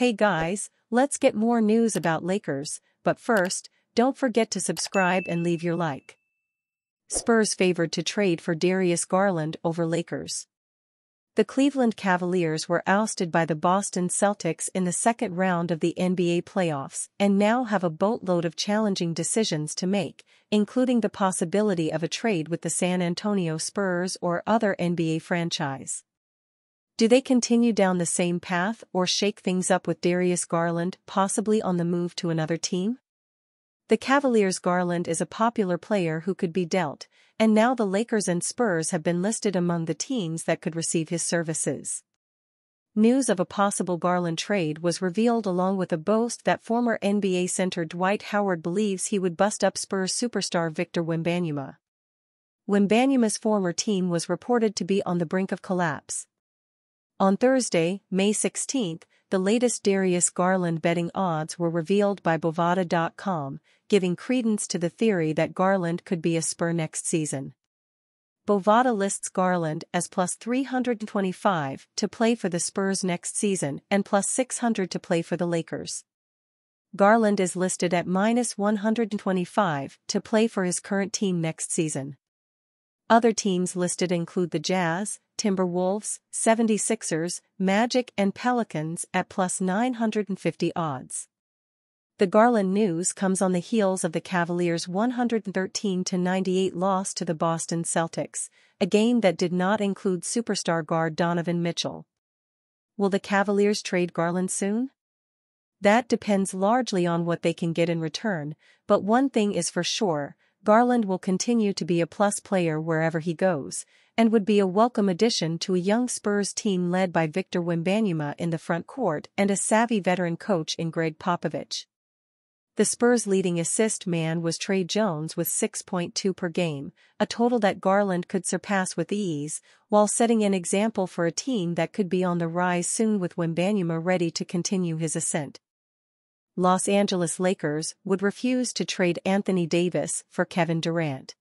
Hey guys, let's get more news about Lakers, but first, don't forget to subscribe and leave your like. Spurs favored to trade for Darius Garland over Lakers. The Cleveland Cavaliers were ousted by the Boston Celtics in the second round of the NBA playoffs and now have a boatload of challenging decisions to make, including the possibility of a trade with the San Antonio Spurs or other NBA franchise. Do they continue down the same path or shake things up with Darius Garland possibly on the move to another team? The Cavaliers' Garland is a popular player who could be dealt, and now the Lakers and Spurs have been listed among the teams that could receive his services. News of a possible Garland trade was revealed along with a boast that former NBA center Dwight Howard believes he would bust up Spurs superstar Victor Wembanyama. Wembanyama's former team was reported to be on the brink of collapse. On Thursday, May 16, the latest Darius Garland betting odds were revealed by Bovada.com, giving credence to the theory that Garland could be a Spur next season. Bovada lists Garland as plus 325 to play for the Spurs next season and plus 600 to play for the Lakers. Garland is listed at minus 125 to play for his current team next season. Other teams listed include the Jazz, Timberwolves, 76ers, Magic and Pelicans at plus 950 odds. The Garland news comes on the heels of the Cavaliers' 113-98 loss to the Boston Celtics, a game that did not include superstar guard Donovan Mitchell. Will the Cavaliers trade Garland soon? That depends largely on what they can get in return, but one thing is for sure, Garland will continue to be a plus player wherever he goes, and would be a welcome addition to a young Spurs team led by Victor Wembanyama in the front court and a savvy veteran coach in Greg Popovich. The Spurs' leading assist man was Trey Jones with 6.2 per game, a total that Garland could surpass with ease, while setting an example for a team that could be on the rise soon with Wembanyama ready to continue his ascent. Los Angeles Lakers would refuse to trade Anthony Davis for Kevin Durant.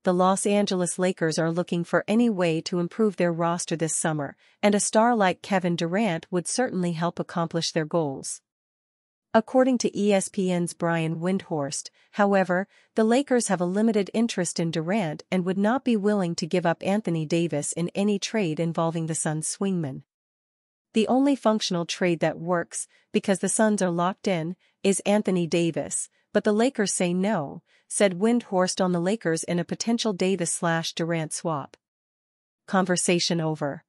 The Los Angeles Lakers are looking for any way to improve their roster this summer, and a star like Kevin Durant would certainly help accomplish their goals. According to ESPN's Brian Windhorst, however, the Lakers have a limited interest in Durant and would not be willing to give up Anthony Davis in any trade involving the Suns' swingman. The only functional trade that works, because the Suns are locked in, is Anthony Davis, but the Lakers say no, said Windhorst on the Lakers in a potential Davis/Durant swap. Conversation over.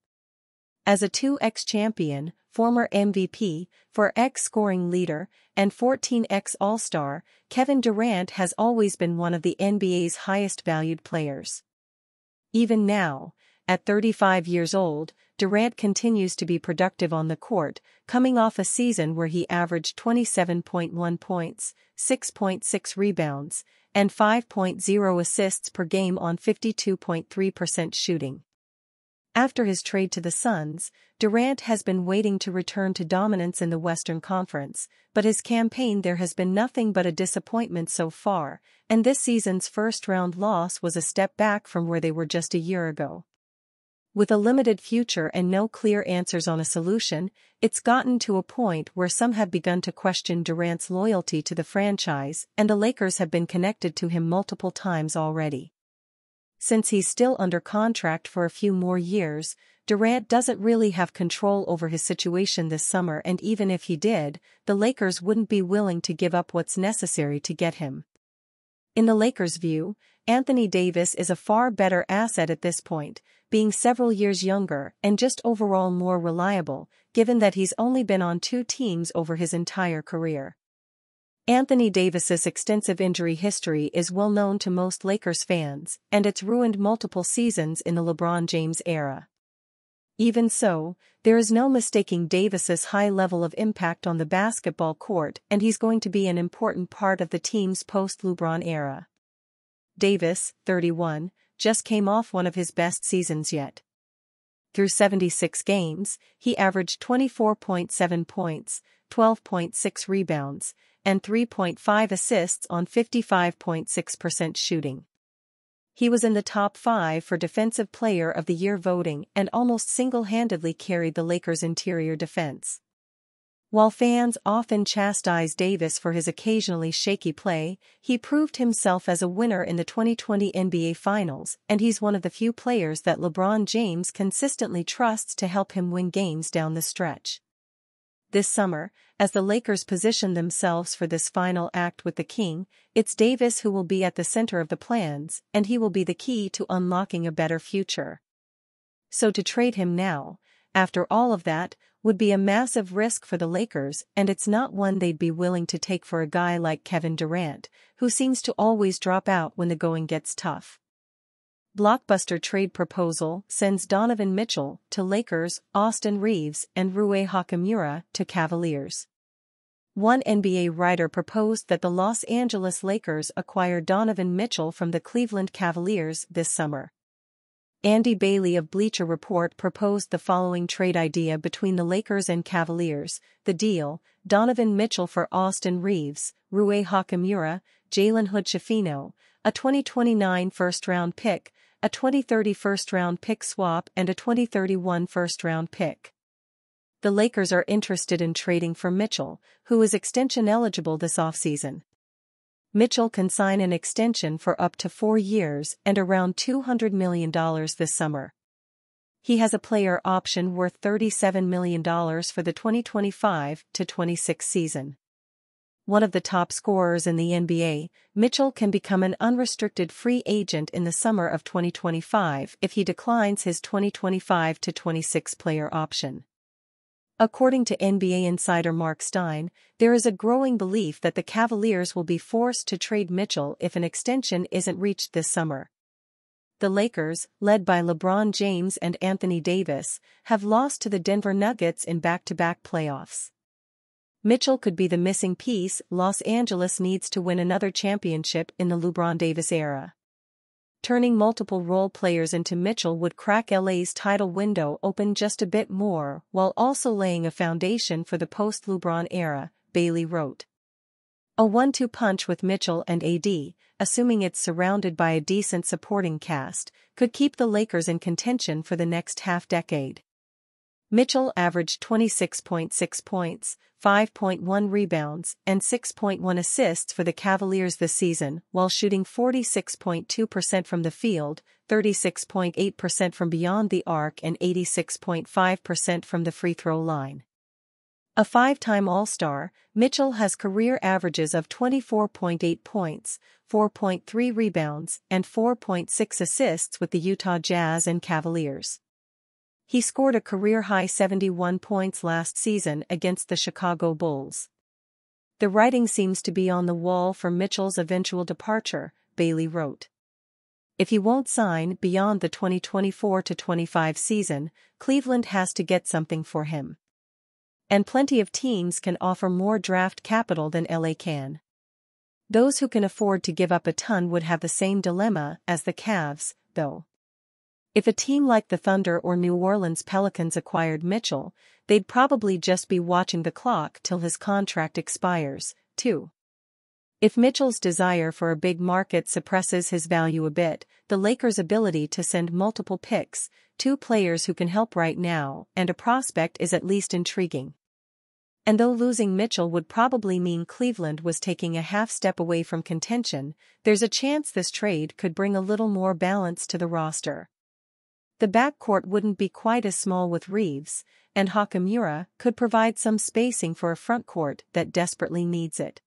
As a 2x champion, former MVP, 4x scoring leader, and 14x All-Star, Kevin Durant has always been one of the NBA's highest valued players. Even now, at 35 years old, Durant continues to be productive on the court, coming off a season where he averaged 27.1 points, 6.6 rebounds, and 5.0 assists per game on 52.3% shooting. After his trade to the Suns, Durant has been waiting to return to dominance in the Western Conference, but his campaign there has been nothing but a disappointment so far, and this season's first-round loss was a step back from where they were just a year ago. With a limited future and no clear answers on a solution, it's gotten to a point where some have begun to question Durant's loyalty to the franchise, and the Lakers have been connected to him multiple times already. Since he's still under contract for a few more years, Durant doesn't really have control over his situation this summer, and even if he did, the Lakers wouldn't be willing to give up what's necessary to get him. In the Lakers' view, Anthony Davis is a far better asset at this point, being several years younger and just overall more reliable, given that he's only been on two teams over his entire career. Anthony Davis's extensive injury history is well known to most Lakers fans, and it's ruined multiple seasons in the LeBron James era. Even so, there is no mistaking Davis's high level of impact on the basketball court, and he's going to be an important part of the team's post-LeBron era. Davis, 31, just came off one of his best seasons yet. Through 76 games, he averaged 24.7 points, 12.6 rebounds, and 3.5 assists on 55.6% shooting. He was in the top 5 for Defensive Player of the Year voting and almost single-handedly carried the Lakers' interior defense. While fans often chastise Davis for his occasionally shaky play, he proved himself as a winner in the 2020 NBA Finals, and he's one of the few players that LeBron James consistently trusts to help him win games down the stretch. This summer, as the Lakers position themselves for this final act with the King, it's Davis who will be at the center of the plans, and he will be the key to unlocking a better future. So to trade him now, after all of that, would be a massive risk for the Lakers, and it's not one they'd be willing to take for a guy like Kevin Durant, who seems to always drop out when the going gets tough. Blockbuster trade proposal sends Donovan Mitchell to Lakers, Austin Reeves and Rui Hachimura to Cavaliers. One NBA writer proposed that the Los Angeles Lakers acquire Donovan Mitchell from the Cleveland Cavaliers this summer. Andy Bailey of Bleacher Report proposed the following trade idea between the Lakers and Cavaliers. The deal: Donovan Mitchell for Austin Reeves, Rui Hachimura, Jalen Hood-Schifino, a 2029 first-round pick, a 2030 first-round pick swap and a 2031 first-round pick. The Lakers are interested in trading for Mitchell, who is extension eligible this offseason. Mitchell can sign an extension for up to 4 years and around $200 million this summer. He has a player option worth $37 million for the 2025-26 season. One of the top scorers in the NBA, Mitchell can become an unrestricted free agent in the summer of 2025 if he declines his 2025-26 player option. According to NBA insider Mark Stein, there is a growing belief that the Cavaliers will be forced to trade Mitchell if an extension isn't reached this summer. The Lakers, led by LeBron James and Anthony Davis, have lost to the Denver Nuggets in back-to-back playoffs. Mitchell could be the missing piece Los Angeles needs to win another championship in the LeBron Davis era. Turning multiple role players into Mitchell would crack LA's title window open just a bit more, while also laying a foundation for the post-LeBron era, Bailey wrote. A 1-2 punch with Mitchell and AD, assuming it's surrounded by a decent supporting cast, could keep the Lakers in contention for the next half-decade. Mitchell averaged 26.6 points, 5.1 rebounds, and 6.1 assists for the Cavaliers this season, while shooting 46.2% from the field, 36.8% from beyond the arc and 86.5% from the free throw line. A 5-time All-Star, Mitchell has career averages of 24.8 points, 4.3 rebounds, and 4.6 assists with the Utah Jazz and Cavaliers. He scored a career-high 71 points last season against the Chicago Bulls. The writing seems to be on the wall for Mitchell's eventual departure, Bailey wrote. If he won't sign beyond the 2024-25 season, Cleveland has to get something for him. And plenty of teams can offer more draft capital than LA can. Those who can afford to give up a ton would have the same dilemma as the Cavs, though. If a team like the Thunder or New Orleans Pelicans acquired Mitchell, they'd probably just be watching the clock till his contract expires, too. If Mitchell's desire for a big market suppresses his value a bit, the Lakers' ability to send multiple picks, 2 players who can help right now, and a prospect is at least intriguing. And though losing Mitchell would probably mean Cleveland was taking a half step away from contention, there's a chance this trade could bring a little more balance to the roster. The backcourt wouldn't be quite as small with Reeves, and Hachimura could provide some spacing for a frontcourt that desperately needs it.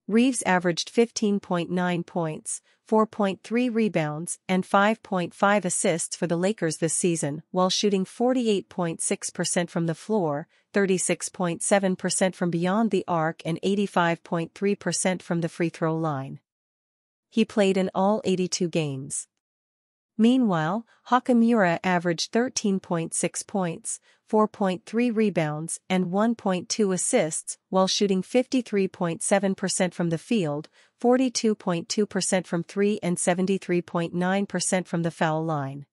Reeves averaged 15.9 points, 4.3 rebounds, and 5.5 assists for the Lakers this season, while shooting 48.6% from the floor, 36.7% from beyond the arc, and 85.3% from the free throw line. He played in all 82 games. Meanwhile, Hachimura averaged 13.6 points, 4.3 rebounds, and 1.2 assists, while shooting 53.7% from the field, 42.2% from 3 and 73.9% from the foul line.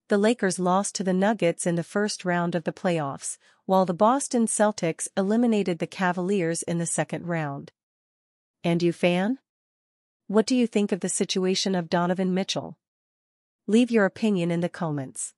The Lakers lost to the Nuggets in the first round of the playoffs, while the Boston Celtics eliminated the Cavaliers in the second round. And you, fan? What do you think of the situation of Donovan Mitchell? Leave your opinion in the comments.